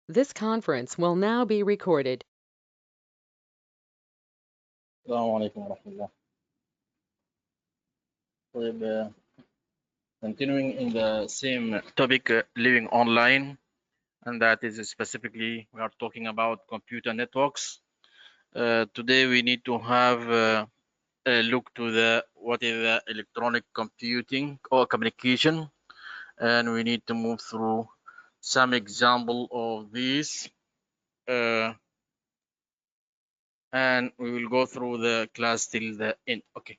This conference will now be recorded. السلام عليكم ورحمة الله. طيب, continuing in the same topic, living online, and that is specifically we are talking about computer networks. Today we need to have a look to the what is the electronic computing or communication, and we need to move through some example of these, and we will go through the class till the end. Okay.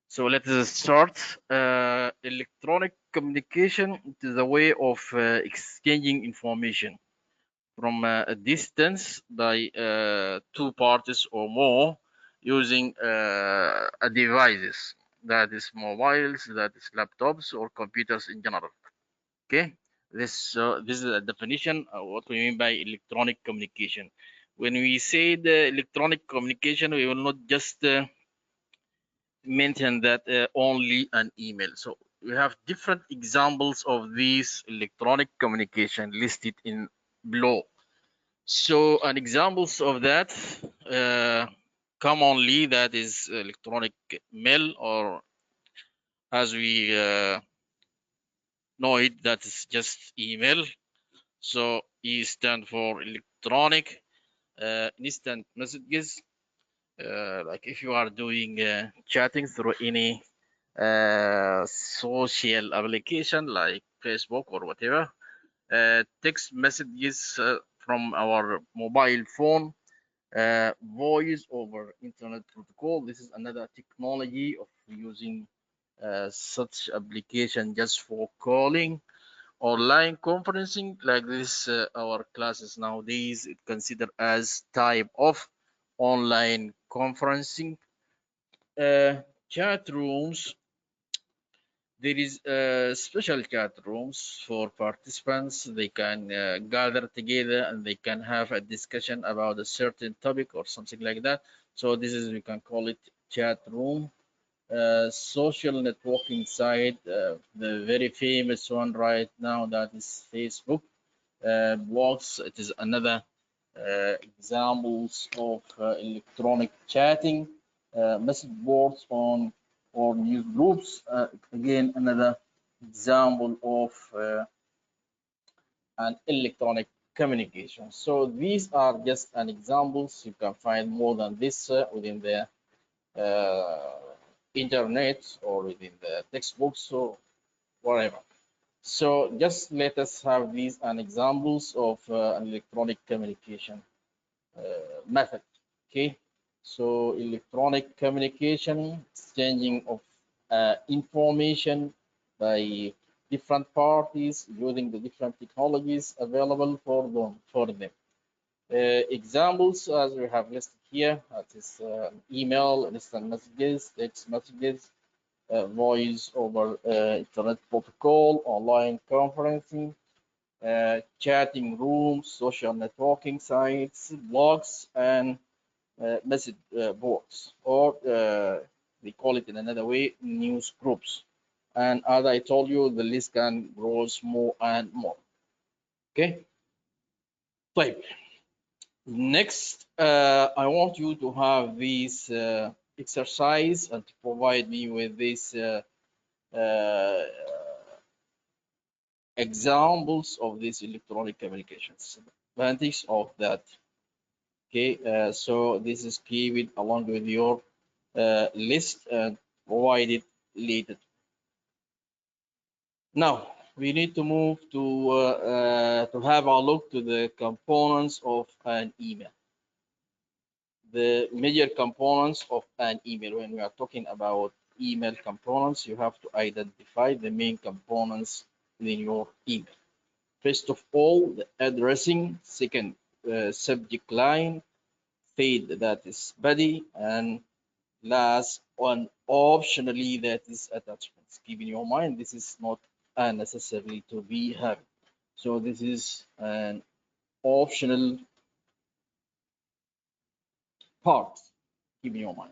So let us start. Electronic communication is a way of exchanging information from a distance by two parties or more using a devices, that is mobiles, that is laptops or computers in general. Okay, this is a definition of what we mean by electronic communication. When we say the electronic communication, we will not just mention that only an email. So we have different examples of these electronic communication listed in below. So an examples of that commonly that is electronic mail, or as we know it, that is just email. So E stand for electronic instant messages. Like if you are doing chatting through any social application like Facebook or whatever, text messages from our mobile phone, voice over internet protocol. This is another technology of using such application just for calling, online conferencing. Like this, our classes nowadays it considered as type of online conferencing. Chat rooms, there is special chat rooms for participants. They can gather together and they can have a discussion about a certain topic or something like that. So this is, we can call it chat room. Social networking site, the very famous one right now, that is Facebook. Blogs, it is another examples of electronic chatting. Message boards on or news groups, again another example of an electronic communication. So these are just an examples. You can find more than this within the internet or within the textbooks or whatever. So just let us have these an examples of an electronic communication method. Okay, so electronic communication, exchanging of information by different parties using the different technologies available for them. Examples as we have listed here, that is email, instant messages, text messages, voice over internet protocol, online conferencing, chatting rooms, social networking sites, blogs, and message boards, or they call it in another way, news groups. And as I told you, the list can grow more and more. Okay. طيب. Next, I want you to have this exercise and to provide me with this examples of these electronic communications. Advantage of that. Okay, so this is keep along with your list and provide it later. Now we need to move to have a look to the components of an email. The major components of an email. When we are talking about email components, you have to identify the main components in your email. First of all, the addressing. Second, subject line. Third, that is body, and last one, optionally, that is attachments. Keep in your mind, this is not necessarily to be having. So this is an optional part. Keep in your mind.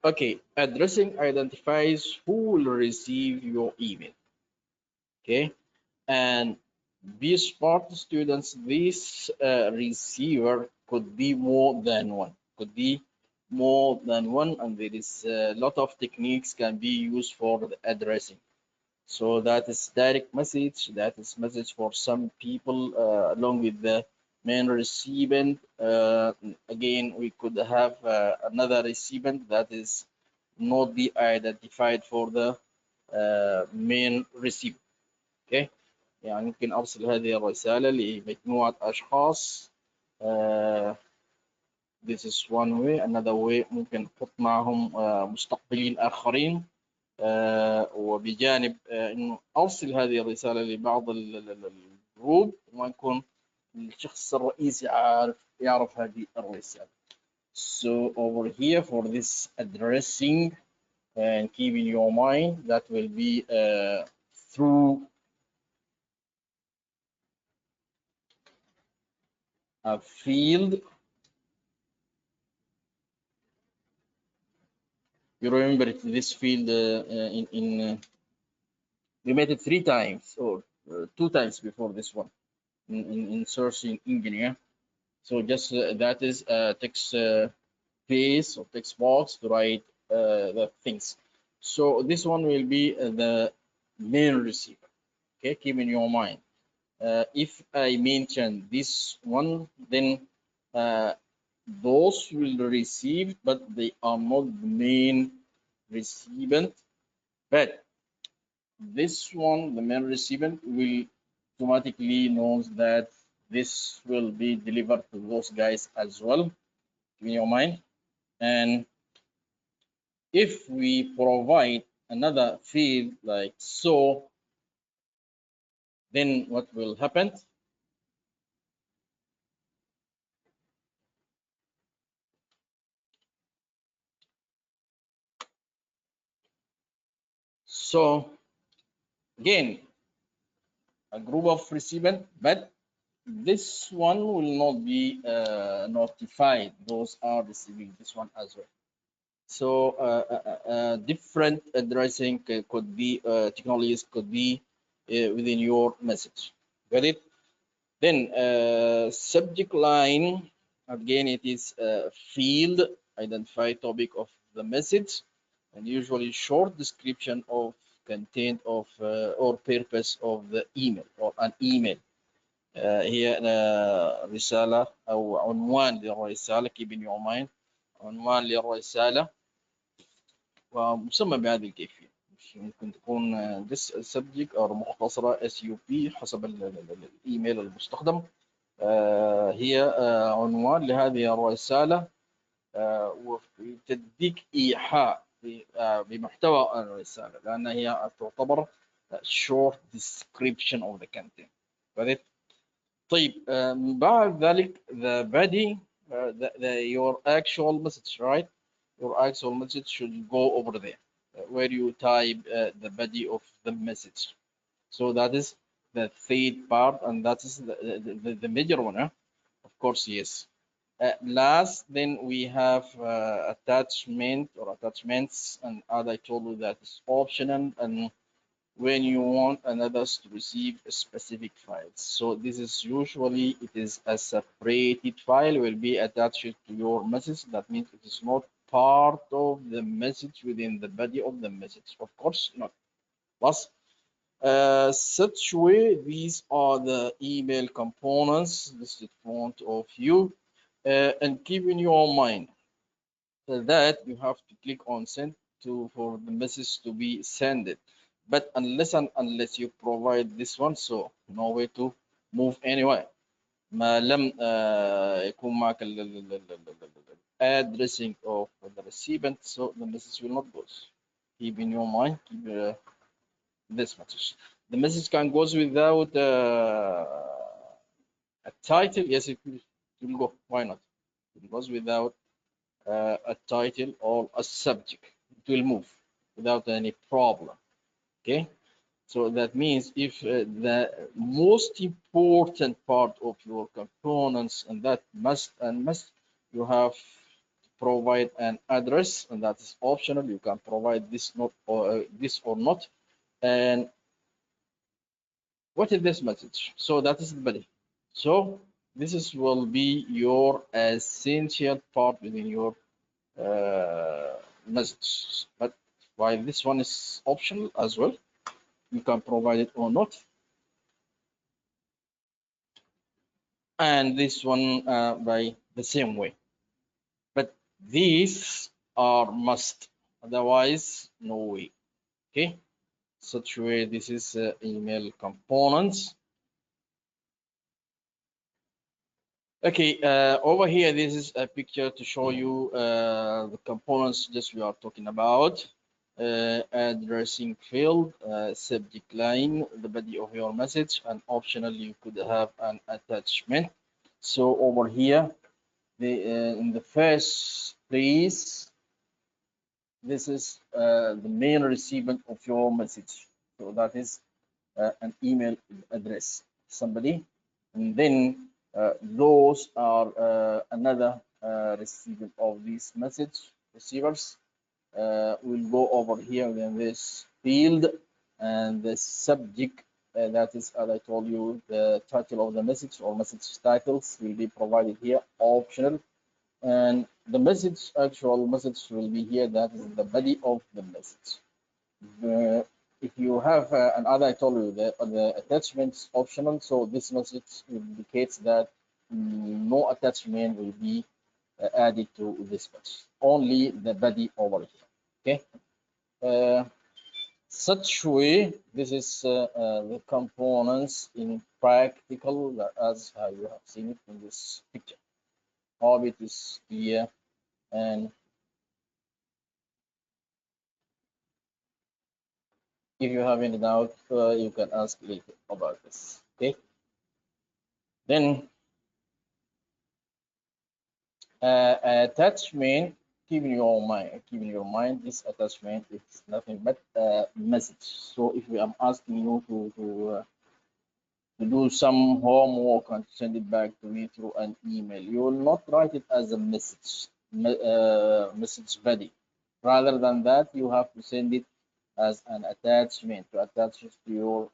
Okay, addressing identifies who will receive your email. Okay, and Be smart students, this receiver could be more than one, and there is a lot of techniques can be used for the addressing. So that is direct message, that is message for some people along with the main recipient. Again, we could have another recipient that is not be identified for the main recipient. Okay. يعني ممكن أرسل هذه الرسالة لمجموعة أشخاص. uh, this is one way. Another way ممكن أحط معهم مستقبلين آخرين. وبجانب إنه أرسل هذه الرسالة لبعض الجروب وما يكون الشخص الرئيسي يعرف هذه الرسالة. So over here for this addressing, and keep in your mind that will be through a field. You remember this field we made it 3 times or 2 times before this one in searching engine. Yeah? So just that is text space or text box to write the things. So this one will be the main receiver. Okay, keep in your mind. If I mention this one, then those will receive, but they are not the main recipient. But this one, the main recipient, will automatically knows that this will be delivered to those guys as well. In your mind. And if we provide another field like so, then what will happen? So again, a group of recipient, but this one will not be notified. Those are receiving this one as well. So different addressing could be technologies could be within your message. Got it? Then subject line, again, it is a field, identify topic of the message, and usually short description of content of or purpose of the email or an email. هي رسالة أو عنوان للرسالة. keep in your mind عنوان للرسالة ومسمى بهذه الكيفية. ممكن تكون this subject أو مختصرة SUP حسب الإيميل المستخدم. هي عنوان لهذه الرسالة وتديك إيحاء بمحتوى الرسالة لأنها هي تعتبر short description of the content. طيب بعد ذلك the body your actual message, right? Your actual message should go over there where you type the body of the message. So that is the third part, and that is the major one. Huh? Of course, yes. Last, then we have attachment or attachments, and as I told you, that is optional, and when you want others to receive specific files. So this is usually it is a separated file will be attached to your message. That means it is not part of the message within the body of the message. Of course not. Plus, such way these are the email components listed in front of you, and keep in your mind that you have to click on send to for the message to be sent. But unless you provide this one, so no way to move anywhere. ما لم يكون معك addressing of the recipient, so the message will not go. Keep in your mind, keep this message. The message can goes without a title. Yes, it will go. Why not? It goes without a title or a subject. It will move without any problem. Okay. So that means if the most important part of your components and that must you have to provide an address, and that is optional. You can provide this not or this or not, and What is this message? So that is the body. So will be your essential part within your message. But while this one is optional as well, you can provide it or not. And this one by the same way. But these are must, otherwise no way. Okay, such way this is email components. Okay, over here this is a picture to show you the components that we are talking about. Addressing field, subject line, the body of your message, and optional you could have an attachment. So over here, in the first place, this is the main recipient of your message. So that is an email address, somebody, and then those are another recipient of this message, receivers. We'll go over here in this field, and the subject, that is, as I told you, the title of the message or message titles will be provided here, optional. And the message, actual message will be here, that is the body of the message. If you have another, I told you the attachments optional, so this message indicates that no attachment will be added to this message, only the body over here. Okay, such way this is the components in practical, as you have seen it in this picture. Hope it is clear, and if you have any doubt, you can ask later about this. Okay, then attachment, keep in your mind this attachment is nothing but a message. So if I'm asking you to do some homework and send it back to me through an email, you will not write it as a message body. Rather than that, you have to send it as an attachment to attach it to your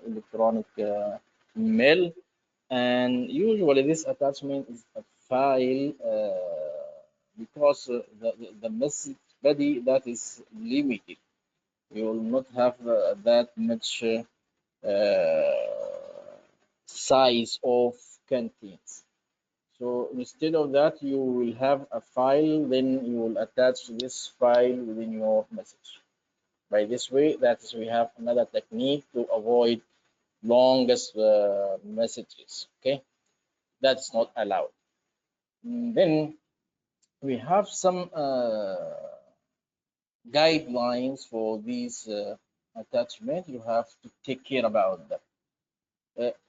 electronic mail. And usually this attachment is a file, because the message body that is limited. You will not have that much size of contents. So instead of that, you will have a file, then you will attach this file within your message. By this way, that is, we have another technique to avoid longest messages. Okay, that's not allowed. Then we have some guidelines for these attachment. You have to take care about them.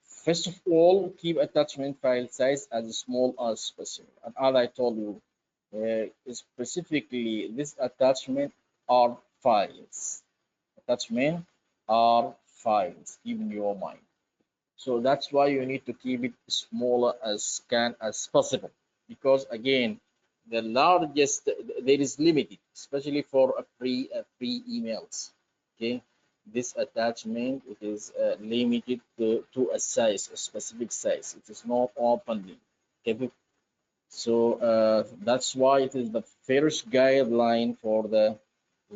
First of all, keep attachment file size as small as possible. And as I told you, specifically, this attachment are files. Attachment are files, keep in your mind. So that's why you need to keep it smaller as possible, because again, the largest, there is limited, especially for a free emails. Okay, this attachment, it is limited to a size, a specific size. It is not openly. Okay, so that's why it is the first guideline for the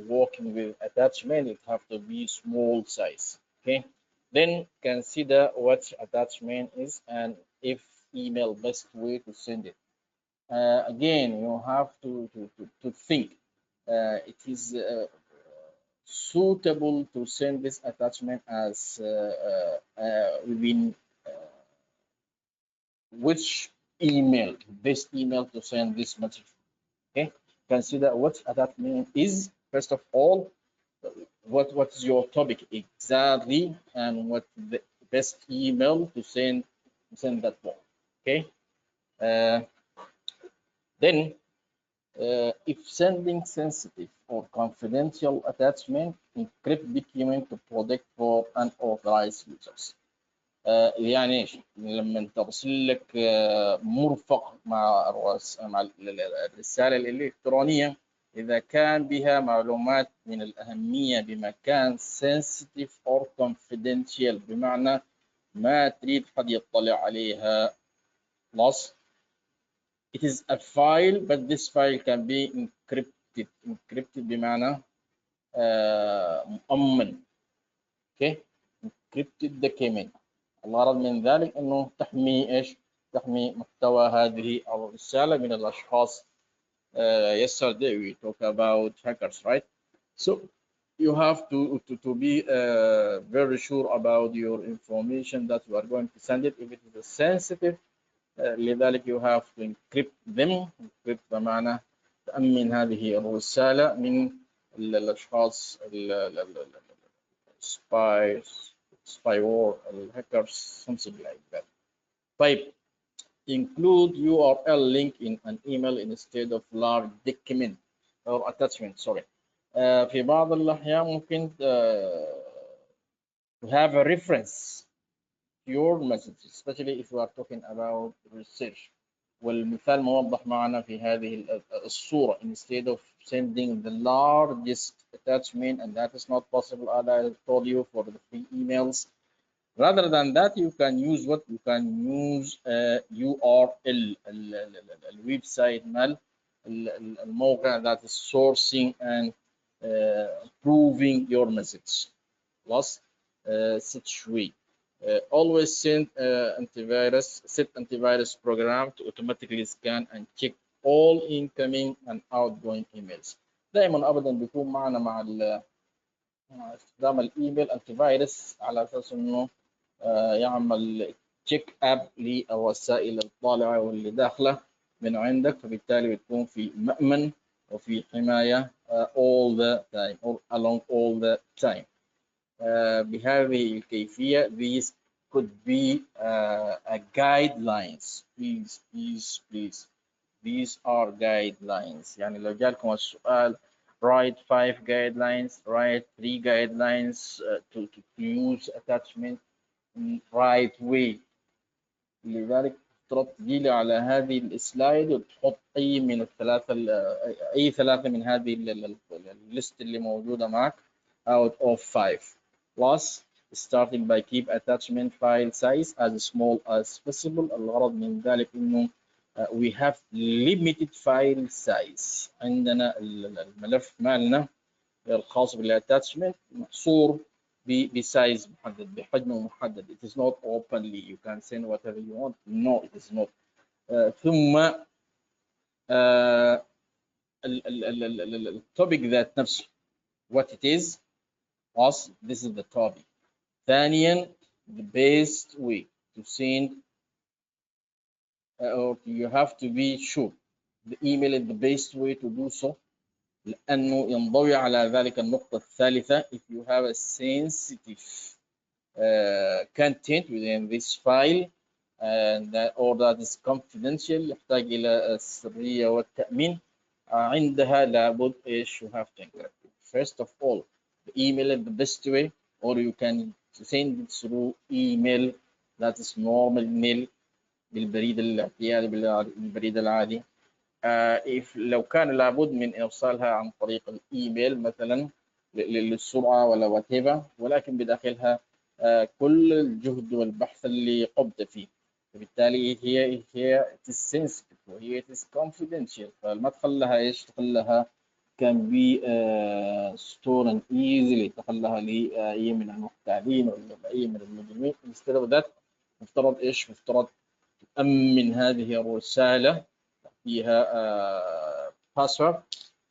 working with attachment. It have to be small size. Okay, then consider what attachment is and if email best way to send it. Again, you have to think it is suitable to send this attachment as within which email, best email to send this message. Okay, consider what attachment is. First of all, what is your topic exactly, and what the best email to send that one. Okay, then if sending sensitive or confidential attachment, encrypt document to protect for unauthorized users. يعني ايش؟ لما ترسل لك مرفق مع الرسالة الإلكترونية، إذا كان بها معلومات من الأهمية بمكان sensitive or confidential، بمعنى ما تريد حد يطلع عليها. plus it is a file but this file can be encrypted. encrypted بمعنى مؤمن. اوكي encrypted document. الغرض من ذلك انه تحمي ايش؟ تحمي محتوى هذه الرسالة من الاشخاص. yesterday we talked about hackers, right? So you have to be very sure about your information that you are going to send it. If it is sensitive, لذلك you have to encrypt them. encrypt بمعنى تأمن هذه الرسالة من الأشخاص spyware, hackers, something like that. طيب include URL link in an email instead of large document or attachment. Sorry. في بعض الأحيان ممكن to have a reference to your message, especially if you are talking about research. والمثال موضح معنا في هذه الصورة. Instead of sending the largest attachment, and that is not possible as I told you for the free emails. Rather than that, you can use what? You can use URL, الويب مال الموقع that is sourcing and proving your message. Plus, such way. Always send set antivirus program to automatically scan and check all incoming and outgoing emails. دائما ابدا بيكون معنا مع استخدام الايميل انتي فيروس على اساس انه يعمل تشيك اب للرسائل الطالعه واللي داخله من عندك، فبالتالي بتكون في مأمن وفي حمايه all the time or along all the time. بهذه الكيفيه these could be guidelines. Please these are guidelines. يعني لو جالكم السؤال write 5 guidelines, write 3 guidelines to use attachment in right way. لذلك تفترض تجيلي على هذه السلايد وتحط أي من الثلاثة أي ثلاثة من هذه الليست اللي موجودة معك out of 5. Plus starting by keep attachment file size as small as possible. الغرض من ذلك إنه we have limited file size. عندنا الملف مالنا الخاص بالاتاتشمنت محصور بسايز محدد، بحجم محدد. It is not openly. You can send whatever you want. No, it is not. ثم التوبيك ذات نفسه what it is. Us, this is the topic. ثانيا the best way to send or you have to be sure the email is the best way to do so، لأنه ينضوي على ذلك النقطة الثالثة. if you have a sensitive content within this file and that, or that is confidential يحتاج إلى السرية والتأمين، عندها لابد إيش you have to encrypt it. First of all, the email is the best way, or you can send it through email that is normal mail بالبريد الاعتيادي بالبريد العادي. if لو كان لابد من إرسالها عن طريق الإيميل مثلا للسرعة ولا whatever، ولكن بداخلها كل الجهد والبحث اللي قمت فيه، فبالتالي هي it is sensitive وهي it is confidential، فالمدخل لها إيش؟ دخل لها can be stored and easily، دخل لها لأي من المحتالين ولا أي من المجرمين. instead of that مفترض إيش؟ مفترض تأمن هذه الرسالة فيها باسورد،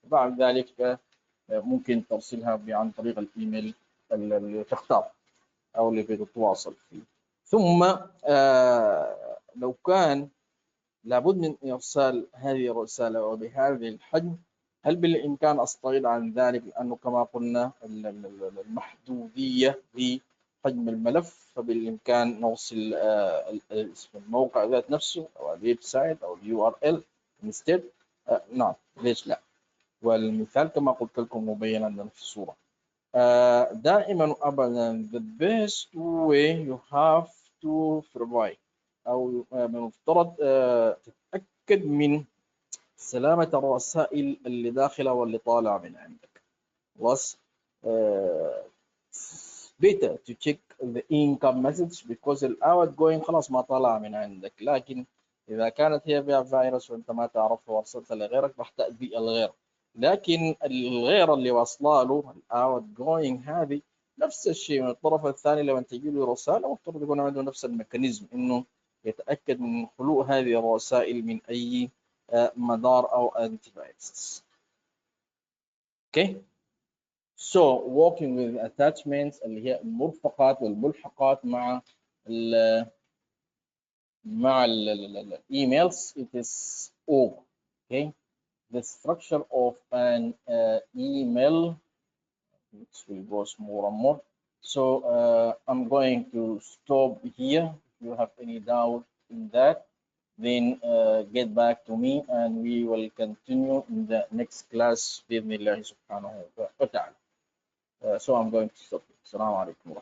وبعد ذلك ممكن ترسلها عن طريق الإيميل اللي تختار أو اللي بتتواصل فيه. ثم لو كان لابد من إرسال هذه الرسالة وبهذه الحجم، هل بالإمكان أستغيض عن ذلك؟ لأنه كما قلنا المحدودية لحجم الملف، فبالإمكان نوصل اسم الموقع ذات نفسه أو الويب سايت أو اليو ار ال instead. نعم، ليش لا؟ والمثال كما قلت لكم مبين عندنا في الصورة. دائما أبدا the best way you have to provide أو من المفترض تتأكد من سلامة الرسائل اللي داخلة واللي طالعة من عندك. plus better to check the income message because الاوت جوينج خلاص ما طلع من عندك، لكن اذا كانت هي فيها فيروس وانت ما تعرفها وارسلتها لغيرك راح تأذي الغير. لكن الغير اللي واصله له الاوت جوينج هذه نفس الشيء من الطرف الثاني، لما تجي له رساله المفترض يكون عنده نفس الميكانيزم انه يتاكد من خلو هذه الرسائل من اي مدار او انتي فايروس. اوكي. So working with attachments اللي هي المرفقات والملحقات مع ال emails, it is over. Okay. The structure of an email, which will go more and more. So I'm going to stop here. If you have any doubt in that, then get back to me and we will continue in the next class بإذن الله سبحانه وتعالى. So I'm going to stop. Assalamu alaikum.